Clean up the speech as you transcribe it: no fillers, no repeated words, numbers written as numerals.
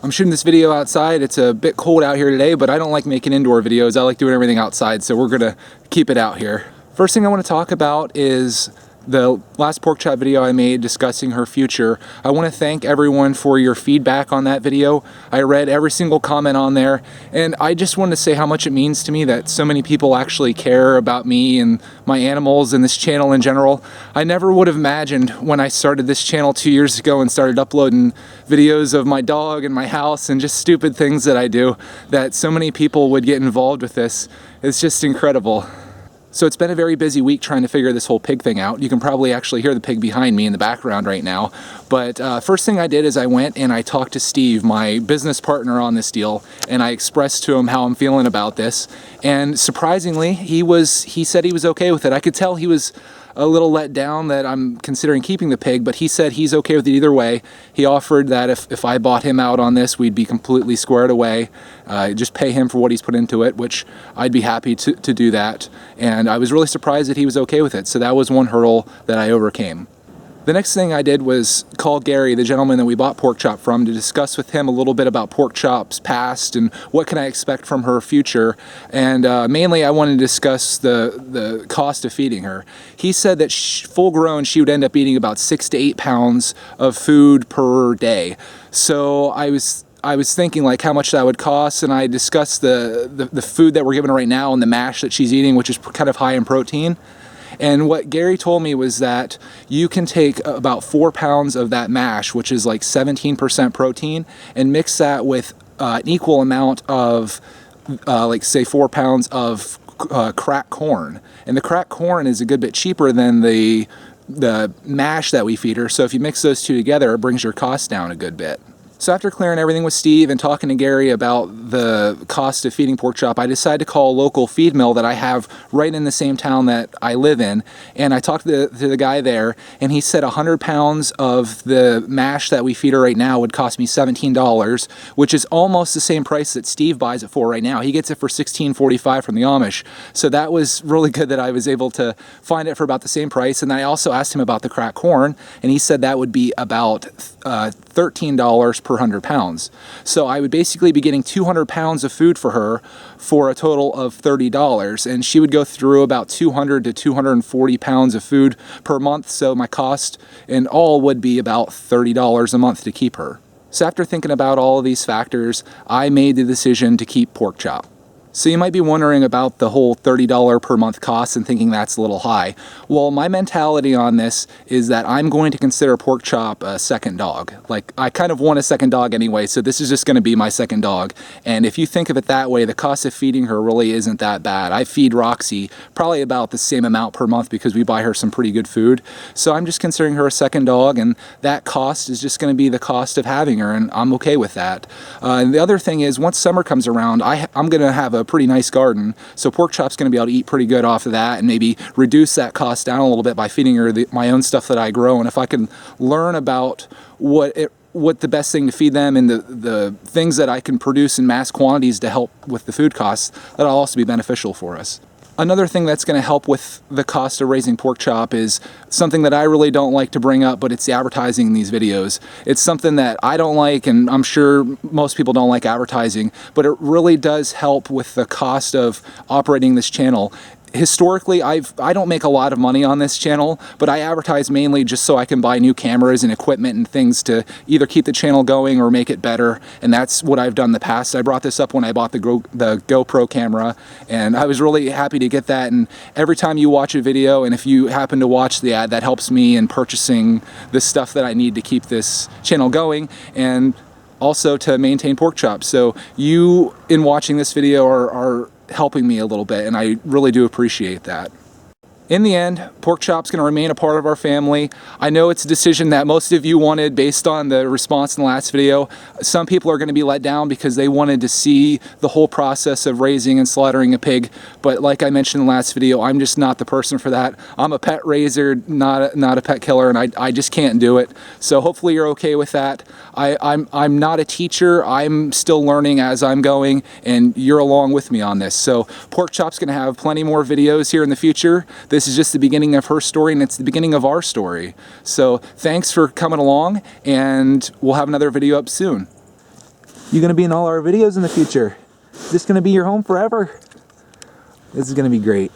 I'm shooting this video outside. It's a bit cold out here today, but I don't like making indoor videos. I like doing everything outside, so we're gonna keep it out here. First thing I want to talk about is the last pork chop video I made discussing her future. I want to thank everyone for your feedback on that video. I read every single comment on there, and I just want to say how much it means to me that so many people actually care about me and my animals and this channel in general. I never would have imagined when I started this channel 2 years ago and started uploading videos of my dog and my house and just stupid things that I do, that so many people would get involved with this. It's just incredible. So it's been a very busy week trying to figure this whole pig thing out. You can probably actually hear the pig behind me in the background right now. But first thing I did is I went and I talked to Steve, my business partner on this deal, and I expressed to him how I'm feeling about this. And surprisingly, he said he was okay with it. I could tell he was a little let down that I'm considering keeping the pig, but he said he's okay with it either way. He offered that if I bought him out on this, we'd be completely squared away. Just pay him for what he's put into it, which I'd be happy to do that. And I was really surprised that he was okay with it. So that was one hurdle that I overcame. The next thing I did was call Gary, the gentleman that we bought Porkchop from, to discuss with him a little bit about Porkchop's past and what can I expect from her future. And mainly I wanted to discuss the cost of feeding her. He said that full grown she would end up eating about 6 to 8 pounds of food per day. So I was thinking like how much that would cost, and I discussed the food that we're giving her right now and the mash that she's eating, which is kind of high in protein. And what Gary told me was that you can take about 4 pounds of that mash, which is like 17% protein, and mix that with an equal amount of, like say 4 pounds of cracked corn. And the cracked corn is a good bit cheaper than the mash that we feed her. So if you mix those two together, it brings your cost down a good bit. So after clearing everything with Steve and talking to Gary about the cost of feeding Porkchop, I decided to call a local feed mill that I have right in the same town that I live in. And I talked to the guy there, and he said 100 pounds of the mash that we feed her right now would cost me $17, which is almost the same price that Steve buys it for right now. He gets it for $16.45 from the Amish. So that was really good that I was able to find it for about the same price. And then I also asked him about the cracked corn, and he said that would be about $13 per 100 pounds. So I would basically be getting 200 pounds of food for her for a total of $30, and she would go through about 200 to 240 pounds of food per month. So my cost in all would be about $30 a month to keep her. So after thinking about all of these factors, I made the decision to keep Porkchop. So you might be wondering about the whole $30 per month cost and thinking that's a little high. Well, my mentality on this is that I'm going to consider Porkchop a second dog. Like, I kind of want a second dog anyway, so this is just going to be my second dog. And if you think of it that way, the cost of feeding her really isn't that bad. I feed Roxy probably about the same amount per month because we buy her some pretty good food. So I'm just considering her a second dog, and that cost is just going to be the cost of having her, and I'm okay with that. And the other thing is, once summer comes around, I'm going to have a pretty nice garden, so Porkchop's going to be able to eat pretty good off of that and maybe reduce that cost down a little bit by feeding her my own stuff that I grow. And if I can learn about what the best thing to feed them and the things that I can produce in mass quantities to help with the food costs, that'll also be beneficial for us. Another thing that's going to help with the cost of raising Porkchop is something that I really don't like to bring up, but it's the advertising in these videos. It's something that I don't like, and I'm sure most people don't like advertising, but it really does help with the cost of operating this channel. Historically, I don't make a lot of money on this channel, but I advertise mainly just so I can buy new cameras and equipment and things to either keep the channel going or make it better, and that's what I've done in the past. I brought this up when I bought the GoPro camera, and I was really happy to get that. And every time you watch a video, and if you happen to watch the ad, that helps me in purchasing the stuff that I need to keep this channel going and also to maintain Porkchop. So you, in watching this video, are helping me a little bit, and I really do appreciate that. In the end, Porkchop's going to remain a part of our family. I know it's a decision that most of you wanted based on the response in the last video. Some people are going to be let down because they wanted to see the whole process of raising and slaughtering a pig, but like I mentioned in the last video, I'm just not the person for that. I'm a pet raiser, not a pet killer, and I just can't do it. So hopefully you're okay with that. I'm not a teacher. I'm still learning as I'm going, and you're along with me on this. So Porkchop's going to have plenty more videos here in the future. This is just the beginning of her story, and it's the beginning of our story. So thanks for coming along, and we'll have another video up soon. You gonna be in all our videos in the future? Is this gonna be your home forever? This is gonna be great.